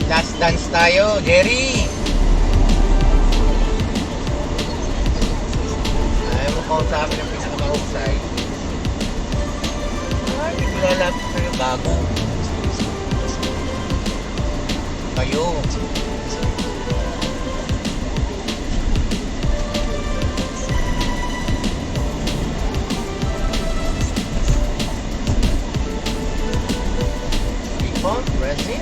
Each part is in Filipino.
Last dance tayo, Jerry. Ayaw mo kausapin ang pinakamahusay. Ay, hindi ko lalapit sa'yo bago. Kayo. Refund, resin.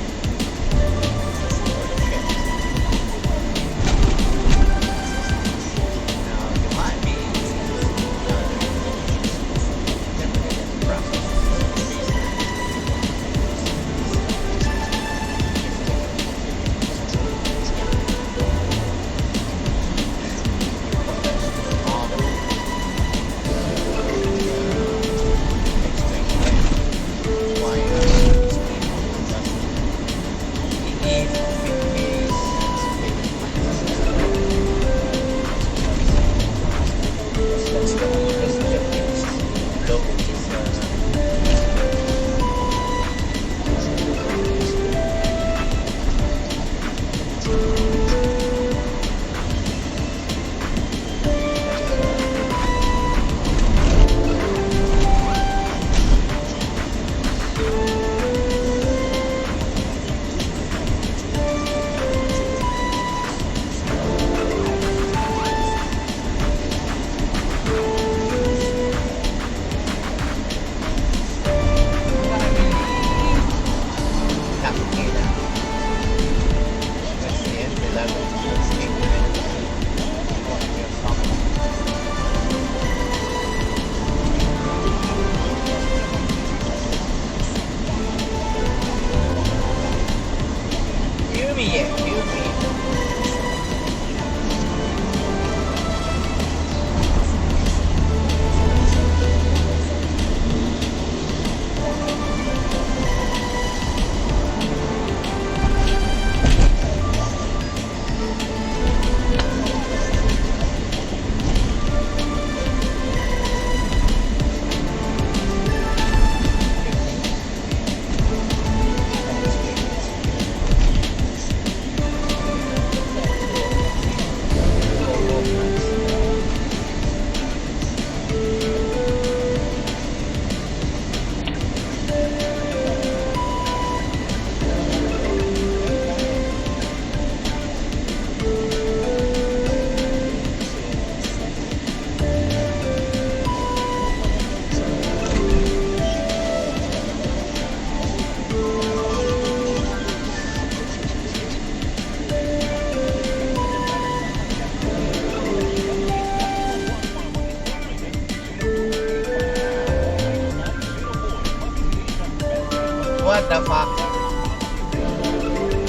What the fuck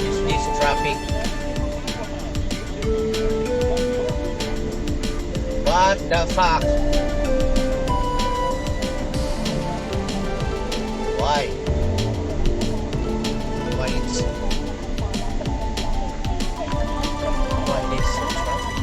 is this traffic? What the fuck? Why? Why it's why this traffic?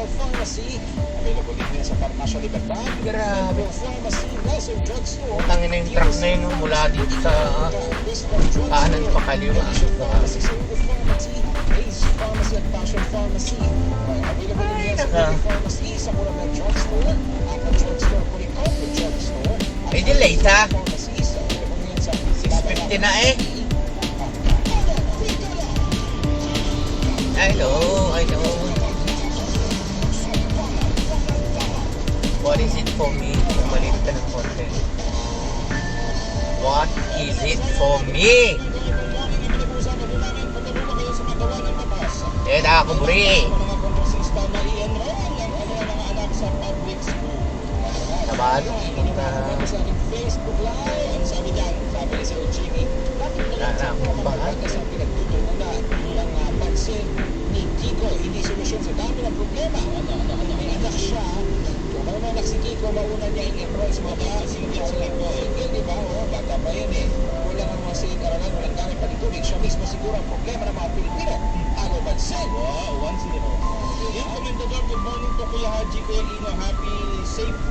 Medical Pharmacy. Available din yan sa Farmacia Libertad. Grabe. Medical Pharmacy, Laser Drugstore. Tangin na yung truck na yun, no? Mula dito sa kanan pa kaliwa. Pharmacy, Silver Pharmacy, Ace Pharmacy at Passion Pharmacy. Available din yan sa naka. Medical Pharmacy, sa Murabel Drugstore, Apple Drugstore, Policarpo Drugstore. Ay, di late, ha? Pharmacies, available din yan sa 6:50 na eh. I know. What is it for me? Kumalit ka ng konti. What is it for me? Eh, ako buri. Sabado. Facebook Live. Sabi niyan, sabi ni Sir Jimmy, bakit Wala na akong bahan. kasi ang pinagtutunan ng pansin ni Kiko, hindi solusyon sa dami ng problema. May anak siya, kung may anak si Kiko, mauna niya in-enroll sa mga klase niya sa Kiko. Di ba? O, bata pa yan eh. Wala nga mga silid-aralan, walang gamit palitubig. Siya mismo siguro ang problema ng mga Pilipino. Ano bansin? Wow, once in a while. Yan, Komendador, good morning po Kuya Haji, Kuya Ino. Happy safety.